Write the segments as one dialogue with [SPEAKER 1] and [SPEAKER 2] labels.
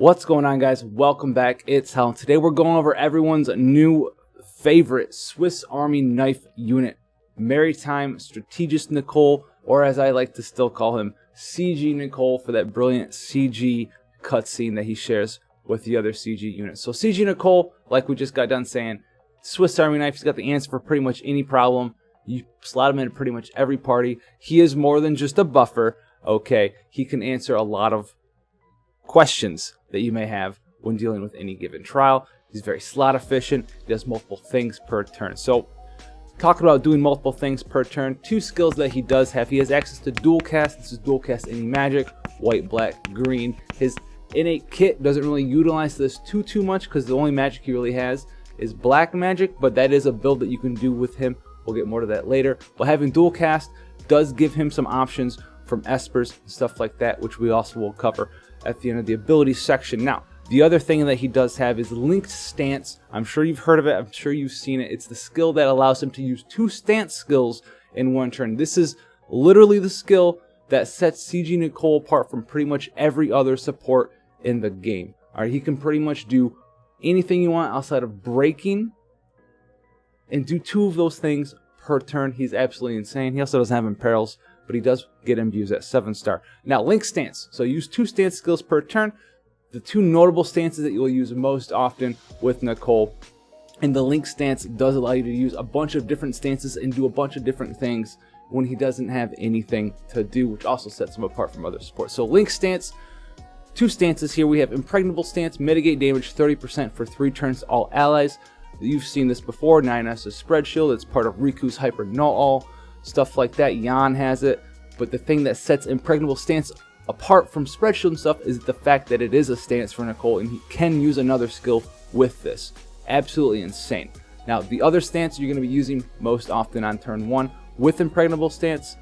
[SPEAKER 1] What's going on, guys? Welcome back. It's Hell. Today we're going over everyone's new favorite Swiss Army knife unit, Maritime Strategist Nichol, or as I like to still call him, CG Nichol, for that brilliant CG cutscene that he shares with the other CG units. So CG Nichol, like we just got done saying, Swiss Army knife, he's got the answer for pretty much any problem. You slot him in pretty much every party. He is more than just a buffer, okay? He can answer a lot of questions that you may have when dealing with any given trial. He's very slot efficient. He does multiple things per turn. So, talking about doing multiple things per turn, two skills that he does have. He has access to dual cast. This is dual cast any magic, white, black, green. His innate kit doesn't really utilize this too much because the only magic he really has is black magic, but that is a build that you can do with him. We'll get more to that later. But having dual cast does give him some options from espers and stuff like that, which we also will cover at the end of the abilities section. Now, the other thing that he does have is linked stance. I'm sure you've heard of it. I'm sure you've seen it. It's the skill that allows him to use two stance skills in one turn. This is literally the skill that sets CG Nichol apart from pretty much every other support in the game. All right, he can pretty much do anything you want outside of breaking and do two of those things per turn. He's absolutely insane. He also doesn't have imperils, but he does get imbues at 7-star. Now, link stance. So use two stance skills per turn. The two notable stances that you'll use most often with Nichol. And the link stance does allow you to use a bunch of different stances and do a bunch of different things when he doesn't have anything to do, which also sets him apart from other supports. So link stance, two stances here. We have impregnable stance, mitigate damage 30% for 3 turns to all allies. You've seen this before. 9S's spread shield. It's part of Riku's hyper no all. Stuff like that. Jan has it. But the thing that sets impregnable stance apart from spread shield and stuff is the fact that it is a stance for Nichol, and he can use another skill with this. Absolutely insane. Now, the other stance you're going to be using most often on turn 1 with impregnable stance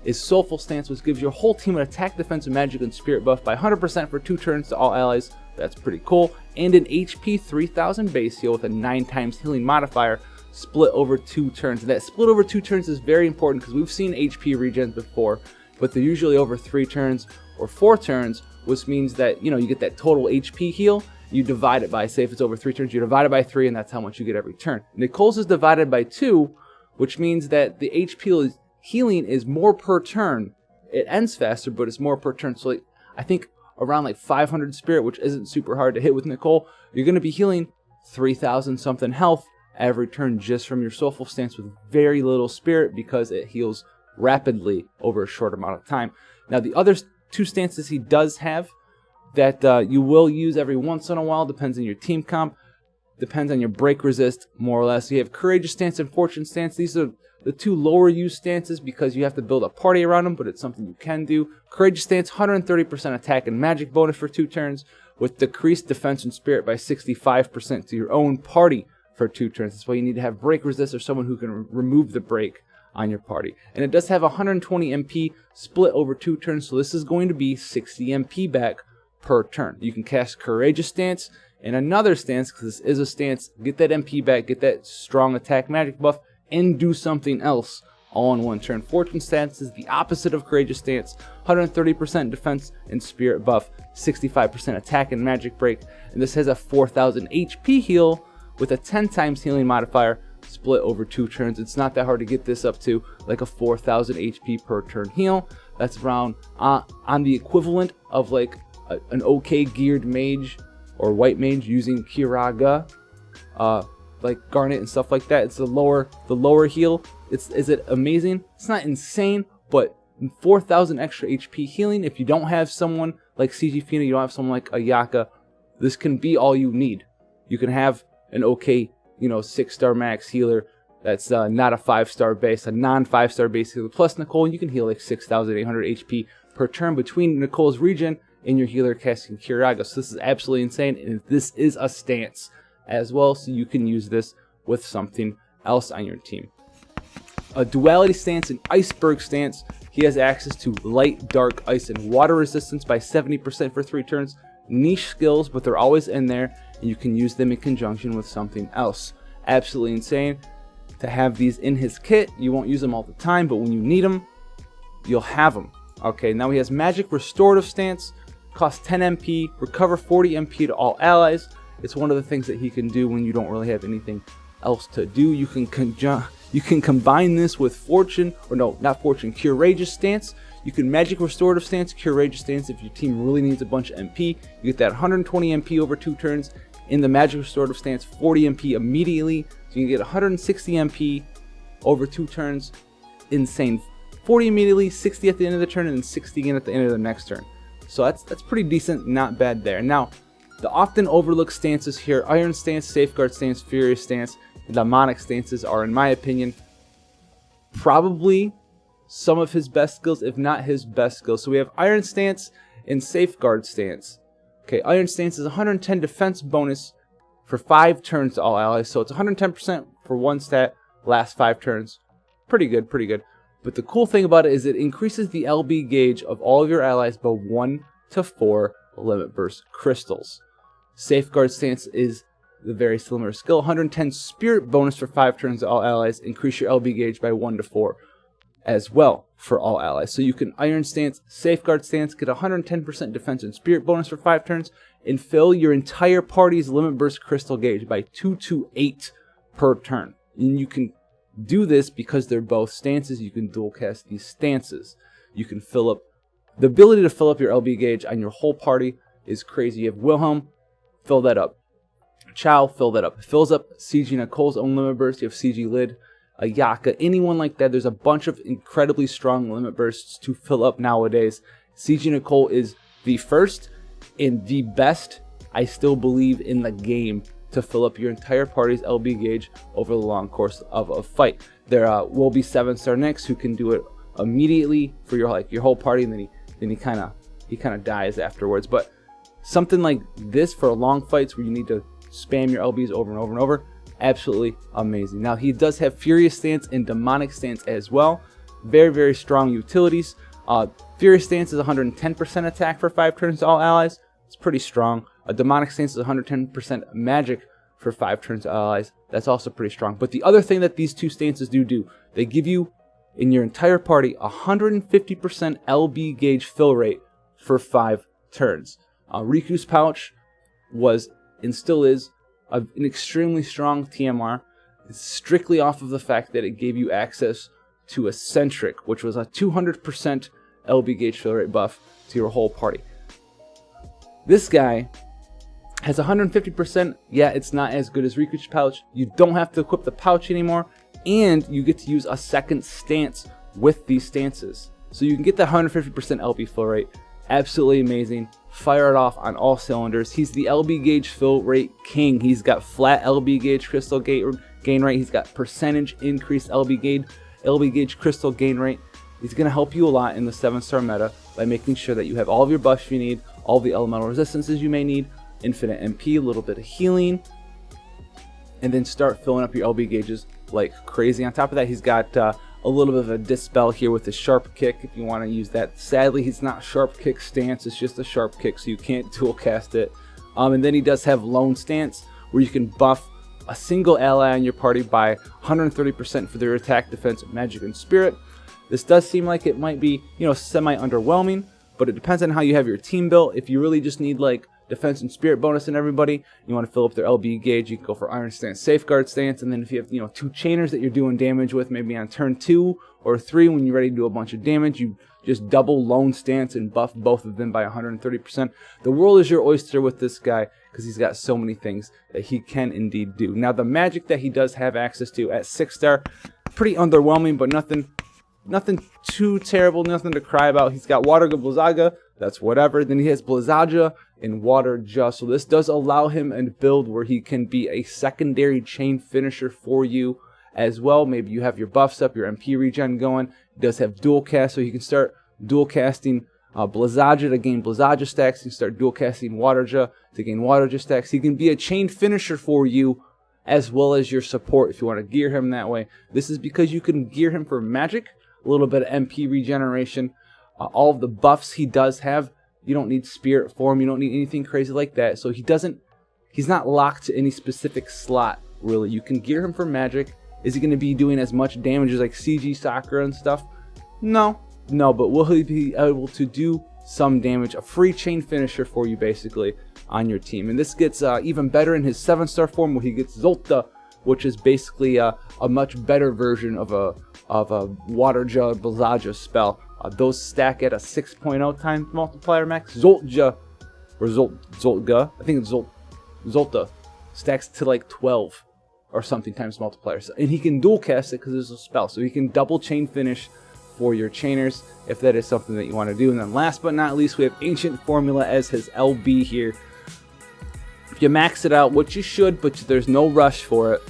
[SPEAKER 1] is Soulful Stance, which gives your whole team an attack, defense, and magic and spirit buff by 100% for 2 turns to all allies. That's pretty cool. And an HP 3000 base heal with a 9x healing modifier split over 2 turns. And that split over 2 turns is very important because we've seen HP regens before, but they're usually over 3 turns or 4 turns, which means that, you know, you get that total HP heal. You divide it by, say if it's over 3 turns, you divide it by 3, and that's how much you get every turn. Nichol's is divided by 2, which means that the HP healing is more per turn. It ends faster, but it's more per turn. So like, I think around like 500 spirit, which isn't super hard to hit with Nichol, you're going to be healing 3,000 something health every turn just from your Soulful Stance with very little spirit because it heals rapidly over a short amount of time. Now, the other 2 stances he does have that you will use every once in a while, depends on your team comp, depends on your break resist, more or less. You have Courageous Stance and Fortune Stance. These are the 2 lower use stances because you have to build a party around them, but it's something you can do. Courageous Stance, 130% attack and magic bonus for 2 turns with decreased defense and spirit by 65% to your own party for 2 turns. That's why you need to have break resist or someone who can remove the break on your party. And it does have 120 MP split over 2 turns, so this is going to be 60 MP back per turn. You can cast Courageous Stance and another stance, because this is a stance, get that MP back, get that strong attack magic buff, and do something else all in one turn. Fortune Stance is the opposite of Courageous Stance, 130% defense and spirit buff, 65% attack and magic break, and this has a 4,000 HP heal with a 10x healing modifier split over 2 turns. It's not that hard to get this up to like a 4,000 HP per turn heal. That's around on the equivalent of like an okay geared mage or white mage using Kiraga, like Garnet and stuff like that. It's the lower heal. Is it amazing? It's not insane, but 4,000 extra HP healing. If you don't have someone like CG Fina, you don't have someone like Ayaka, this can be all you need. You can have an okay, you know, 6-star max healer that's not a 5-star base, a non-5-star base healer plus Nichol, and you can heal like 6,800 HP per turn between Nichol's regen and your healer casting Kiraga. So this is absolutely insane, and this is a stance as well, so you can use this with something else on your team. A duality stance and iceberg stance. He has access to light, dark, ice, and water resistance by 70% for 3 turns. Niche skills, but they're always in there, and you can use them in conjunction with something else. Absolutely insane to have these in his kit. You won't use them all the time, but when you need them, you'll have them. Okay, now he has magic restorative stance, costs 10 MP, recover 40 MP to all allies. It's one of the things that he can do when you don't really have anything else to do. You can combine this with Fortune, or no, not Fortune, Courageous Stance. You can Magic Restorative Stance, Courageous Stance if your team really needs a bunch of MP. You get that 120 MP over 2 turns. In the Magic Restorative Stance, 40 MP immediately. So you can get 160 MP over 2 turns. Insane. 40 immediately, 60 at the end of the turn, and then 60 again at the end of the next turn. So that's pretty decent, not bad there. Now, the often overlooked stances here, Iron Stance, Safeguard Stance, Furious Stance, and Demonic Stances are, in my opinion, probably some of his best skills, if not his best skills. So we have Iron Stance and Safeguard Stance. Okay, Iron Stance is 110 defense bonus for 5 turns to all allies. So it's 110% for one stat, last 5 turns. Pretty good, pretty good. But the cool thing about it is it increases the LB gauge of all of your allies by 1 to 4 Limit Burst Crystals. Safeguard Stance is the very similar skill. 110 Spirit bonus for 5 turns to all allies. Increase your LB gauge by 1 to 4 as well for all allies. So you can Iron Stance, Safeguard Stance, get 110% defense and Spirit bonus for 5 turns, and fill your entire party's Limit Burst Crystal gauge by 2 to 8 per turn. And you can do this because they're both stances. You can dual cast these stances. You can fill up, the ability to fill up your LB gauge on your whole party is crazy. You have Wilhelm, fill that up. Chow, fill that up. It fills up CG Nichole's own Limit Burst. You have CG Lid, Ayaka, anyone like that. There's a bunch of incredibly strong Limit Bursts to fill up nowadays. CG Nichol is the first and the best, I still believe, in the game to fill up your entire party's LB gauge over the long course of a fight. There will be 7-star Nix who can do it immediately for your whole party, and then he kind of dies afterwards. But something like this for long fights where you need to spam your LBs over and over and over, absolutely amazing. Now he does have Furious Stance and Demonic Stance as well. Very, very strong utilities. Furious Stance is 110% attack for 5 turns to all allies. It's pretty strong. A Demonic Stance is 110% magic for 5 turns to allies. That's also pretty strong. But the other thing that these two stances do, they give you in your entire party 150% LB gauge fill rate for 5 turns. Riku's Pouch was and still is an extremely strong TMR. It's strictly off of the fact that it gave you access to Eccentric, which was a 200% LB gauge fill rate buff to your whole party. This guy has 150%. Yeah, it's not as good as Riku's Pouch. You don't have to equip the pouch anymore, and you get to use a second stance with these stances. So you can get that 150% LB fill rate. Absolutely amazing. Fire it off on all cylinders. He's the LB gauge fill rate king. He's got flat LB gauge crystal gain rate. He's got percentage increased LB gauge crystal gain rate. He's going to help you a lot in the 7-star meta by making sure that you have all of your buffs you need, all the elemental resistances you may need, infinite MP, a little bit of healing, and then start filling up your LB gauges like crazy. On top of that, he's got a little bit of a dispel here with his sharp kick if you want to use that. Sadly, he's not sharp kick stance, it's just a sharp kick, so you can't dual cast it. And then he does have lone stance, where you can buff a single ally on your party by 130% for their attack, defense, magic, and spirit. This does seem like it might be, semi-underwhelming, but it depends on how you have your team built. If you really just need like defense and spirit bonus in everybody, you want to fill up their LB gauge, you can go for Iron Stance, Safeguard Stance, and then if you have 2 chainers that you're doing damage with, maybe on turn 2 or 3 when you're ready to do a bunch of damage, you just double lone stance and buff both of them by 130%. The world is your oyster with this guy because he's got so many things that he can indeed do. Now the magic that he does have access to at 6-star, pretty underwhelming, but nothing too terrible, nothing to cry about. He's got Water Blizzaga, that's whatever. Then he has Blizzaja and Water Just. So this does allow him a build where he can be a secondary chain finisher for you as well. Maybe you have your buffs up, your MP regen going. He does have dual cast, so you can start dual casting Blizzaja to gain Blizzaja stacks. You can start dual casting Waterja to gain Waterja stacks. He can be a chain finisher for you as well as your support if you want to gear him that way. This is because you can gear him for magic, a little bit of MP regeneration. All of the buffs he does have, you don't need spirit for him, you don't need anything crazy like that. So he's not locked to any specific slot, really. You can gear him for magic. Is he going to be doing as much damage as like CG Sakura and stuff? No, but will he be able to do some damage, a free chain finisher for you basically on your team. And this gets even better in his 7-star form, where he gets Zolta, which is basically a much better version of a Water Jug Blazaja spell. Those stack at a 6.0 times multiplier max. Zoltja, or Zoltga, I think it's Zolta, stacks to like 12 or something times multipliers. And he can dual cast it because it's a spell, so he can double chain finish for your chainers if that is something that you want to do. And then last but not least, we have Ancient Formula as his LB here. If you max it out, which you should, but there's no rush for it.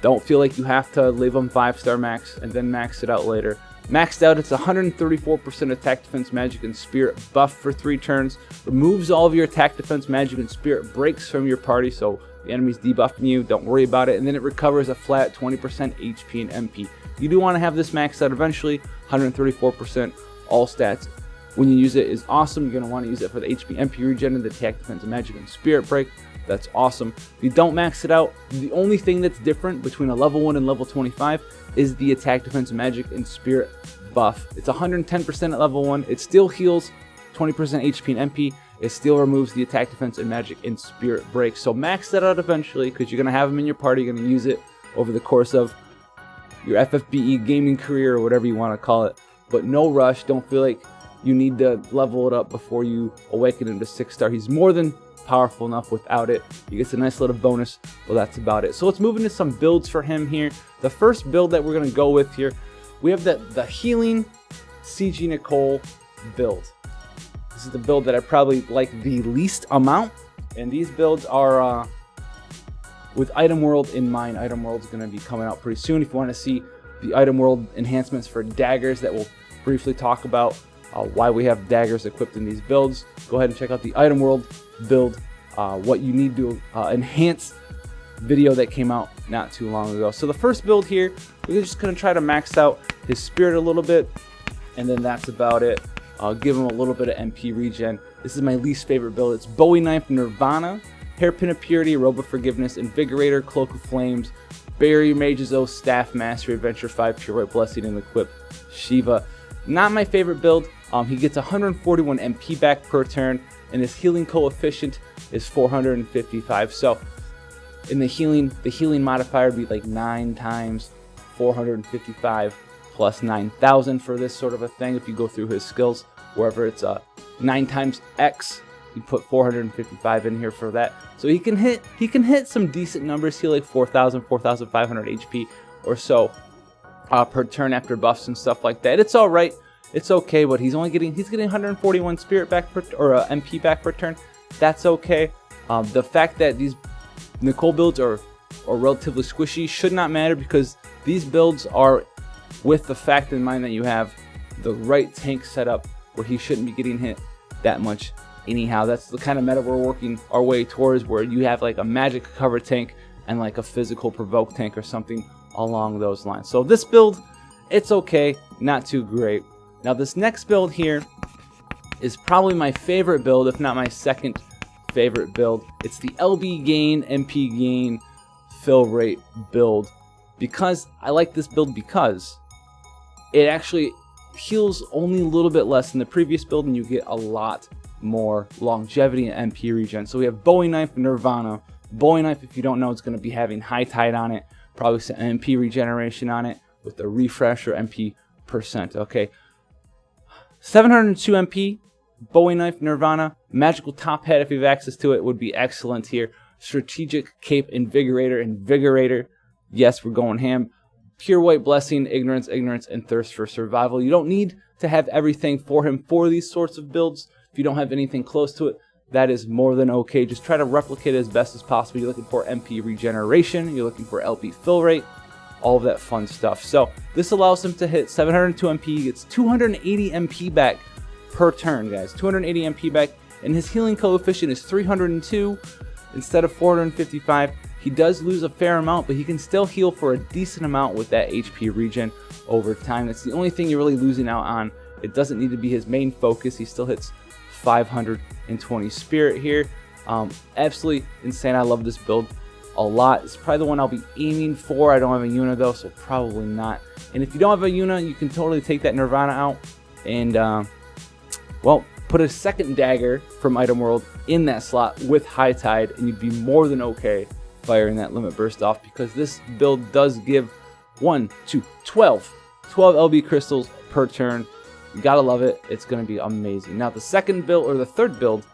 [SPEAKER 1] Don't feel like you have to leave him 5-star max and then max it out later. Maxed out, it's 134% attack, defense, magic, and spirit buff for 3 turns. Removes all of your attack, defense, magic, and spirit breaks from your party, so the enemy's debuffing you, don't worry about it. And then it recovers a flat 20% HP and MP. You do want to have this maxed out eventually. 134% all stats when you use it is awesome. You're going to want to use it for the HP, MP regen, and the attack, defense, magic, and spirit break. That's awesome. If you don't max it out, the only thing that's different between a level 1 and level 25 is the attack, defense, magic, and spirit buff. It's 110% at level 1. It still heals 20% HP and MP. It still removes the attack, defense, and magic, and spirit break. So max that out eventually, because you're going to have them in your party. You're going to use it over the course of your FFBE gaming career, or whatever you want to call it. But no rush. Don't feel like you need to level it up before you awaken him to 6-star. He's more than powerful enough without it. He gets a nice little bonus. Well, that's about it. So let's move into some builds for him here. The first build that we're going to go with here, we have the healing CG Nichol build. This is the build that I probably like the least amount, and these builds are with Item World in mind. Item World is going to be coming out pretty soon. If you want to see the Item World enhancements for daggers that we'll briefly talk about, why we have daggers equipped in these builds, go ahead and check out the Item World build, what you need to enhance video that came out not too long ago. So the first build here, we're just going to try to max out his spirit a little bit, and then that's about it. Give him a little bit of MP regen. This is my least favorite build. It's Bowie Knife Nirvana, Hairpin of Purity, Robe of Forgiveness, Invigorator, Cloak of Flames, Barrier Mage's Oath, Staff Mastery, Adventure 5, Pure White Blessing, and Equip Shiva. Not my favorite build. He gets 141 MP back per turn, and his healing coefficient is 455. So in the healing modifier would be like 9 times 455 plus 9,000 for this sort of a thing. If you go through his skills, wherever it's 9 times X, you put 455 in here for that. So he can hit some decent numbers. Heal like 4,000, 4,500 HP or so per turn after buffs and stuff like that. It's all right. It's okay, but he's getting 141 spirit back per, or MP back per turn. That's okay. The fact that these Nichol builds are relatively squishy should not matter, because these builds are with the fact in mind that you have the right tank set up where he shouldn't be getting hit that much anyhow. That's the kind of meta we're working our way towards, where you have like a magic cover tank and like a physical provoke tank or something along those lines. So this build, it's okay, not too great. Now this next build here is probably my favorite build, if not my second favorite build. It's the LB gain, MP gain, fill rate build. Because I like this build because it actually heals only a little bit less than the previous build, and you get a lot more longevity and MP regen. So we have Bowie Knife Nirvana. Bowie Knife, if you don't know, it's going to be having High Tide on it, probably some MP regeneration on it with the refresh or MP percent. Okay, 702 MP, Bowie Knife Nirvana, magical top hat if you have access to it would be excellent here. Strategic Cape Invigorator. Yes, we're going ham. Pure White Blessing, Ignorance, and Thirst for Survival. You don't need to have everything for him for these sorts of builds. If you don't have anything close to it, that is more than okay. Just try to replicate it as best as possible. You're looking for MP regeneration, you're looking for LP fill rate, all of that fun stuff. So this allows him to hit 702 MP, he gets 280 MP back per turn, guys. 280 MP back, and his healing coefficient is 302 instead of 455. He does lose a fair amount, but he can still heal for a decent amount with that HP regen over time. That's the only thing you're really losing out on. It doesn't need to be his main focus. He still hits 520 spirit here. Absolutely insane. I love this build a lot. It's probably the one I'll be aiming for. I don't have a Yuna though, so probably not. And if you don't have a Yuna, you can totally take that Nirvana out and well, put a second dagger from Item World in that slot with High Tide, and you'd be more than okay firing that limit burst off, because this build does give 12 LB crystals per turn. You gotta love it. It's gonna be amazing. Now the second build, or the third build,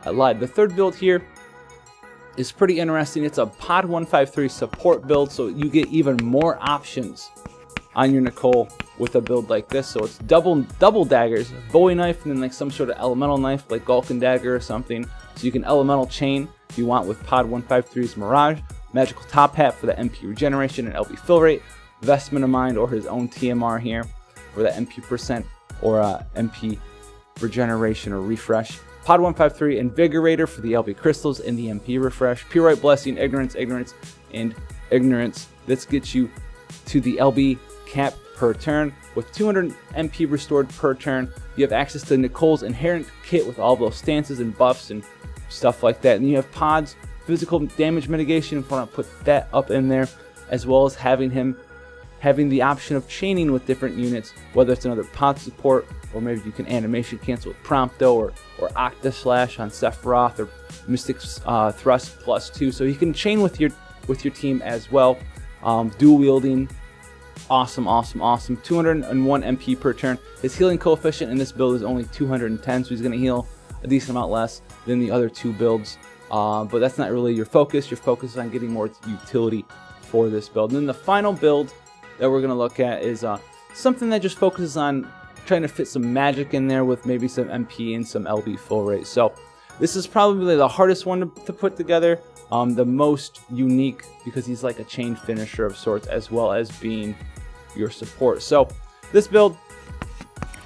[SPEAKER 1] I lied. The third build here is pretty interesting. It's a Pod 153 support build, so you get even more options on your Nichol with a build like this. So it's double daggers, Bowie knife, and then like some sort of elemental knife like Gulkin dagger or something. So you can elemental chain if you want with Pod 153's Mirage, magical top hat for the MP regeneration and LB fill rate, Vestment of Mind or his own TMR here for the MP percent or MP regeneration or refresh. Pod 153 Invigorator for the LB crystals and the MP refresh. Purite Blessing, Ignorance, and Ignorance. This gets you to the LB cap per turn. With 200 MP restored per turn, you have access to Nichol's inherent kit with all those stances and buffs and stuff like that. And you have Pod's physical damage mitigation if you want to put that up in there, as well as having the option of chaining with different units, whether it's another Pod support, or maybe you can animation cancel with Prompto or Octa Slash on Sephiroth, or Mystic's Thrust +2. So you can chain with your team as well. Dual wielding, awesome. 201 MP per turn. His healing coefficient in this build is only 210, so he's going to heal a decent amount less than the other two builds. But that's not really your focus. Your focus is on getting more utility for this build. And then the final build that we're going to look at is something that just focuses on trying to fit some magic in there with maybe some MP and some LB full rate. So this is probably the hardest one to put together, the most unique, because he's like a chain finisher of sorts, as well as being your support. So this build,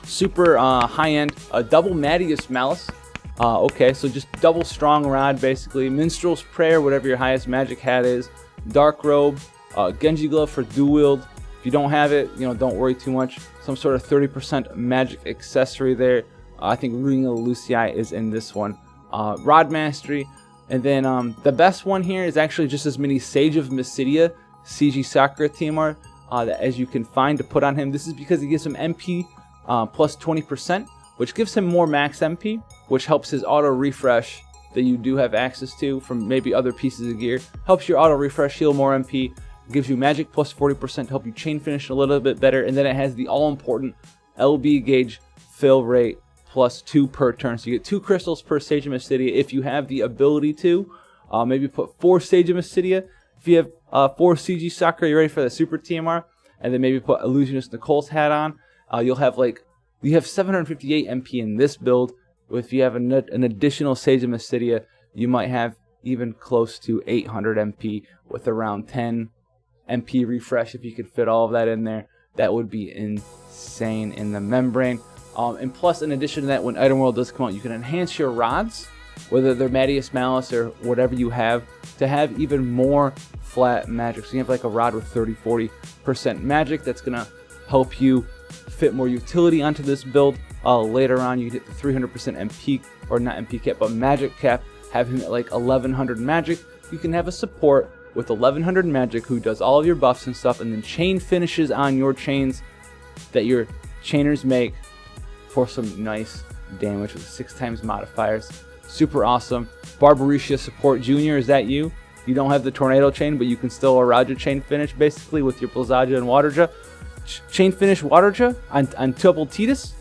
[SPEAKER 1] super high-end, a double Madius Malice. Okay, so just double Strong Rod, basically. Minstrel's Prayer, whatever your highest magic hat is. Dark Robe, Genji Glove for dual wield. If you don't have it, don't worry too much. Some sort of 30% magic accessory there. I think Ring of Lucii is in this one. Rod Mastery. And then the best one here is actually just as many Sage of Mysidia, CG Sakura TMR, as you can find to put on him. This is because he gives him MP plus 20%, which gives him more max MP, which helps his auto refresh that you do have access to from maybe other pieces of gear. Helps your auto refresh heal more MP. Gives you magic plus 40% to help you chain finish a little bit better. And then it has the all-important LB gauge fill rate +2 per turn. So you get 2 crystals per Sage of Mysidia if you have the ability to. Maybe put 4 Sage of Mysidia. If you have 4 CG Sakura, you're ready for the Super TMR. And then maybe put Illusionist Nichols hat on. You have 758 MP in this build. If you have an additional Sage of Mysidia, you might have even close to 800 MP with around 10 MP refresh. If you could fit all of that in there, that would be insane in the membrane. And plus, in addition to that, when Item World does come out, you can enhance your rods, whether they're Madius Malice or whatever you have, to have even more flat magic. So you have like a rod with 30-40% magic that's going to help you fit more utility onto this build. Later on, you get the 300% MP, or not MP cap, but magic cap, have him at like 1100 magic. You can have a support with 1100 magic who does all of your buffs and stuff, and then chain finishes on your chains that your chainers make for some nice damage with 6x modifiers. Super awesome. Barbarisha support junior, is that you? You don't have the tornado chain, but you can still Araja chain finish basically with your Blizzaja and Waterja. Chain finish Waterja on Double Titus?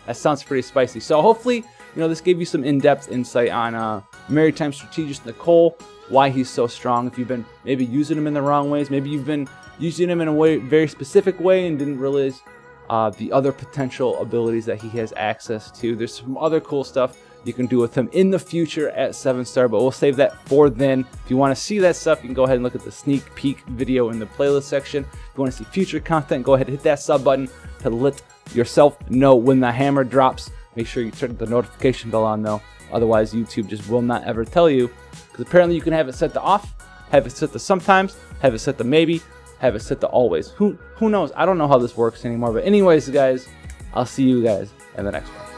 [SPEAKER 1] That sounds pretty spicy. So hopefully, this gave you some in-depth insight on Maritime Strategist Nichol, why he's so strong. If you've been maybe using him in the wrong ways, maybe you've been using him in a very specific way and didn't realize the other potential abilities that he has access to. There's some other cool stuff you can do with him in the future at 7-star, but we'll save that for then. If you want to see that stuff, you can go ahead and look at the sneak peek video in the playlist section. If you want to see future content, go ahead and hit that sub button to let yourself know when the hammer drops. Make sure you turn the notification bell on though, otherwise YouTube just will not ever tell you, because apparently you can have it set to off, have it set to sometimes, have it set to maybe, have it set to always. Who knows? I don't know how this works anymore, but anyways guys, I'll see you guys in the next one.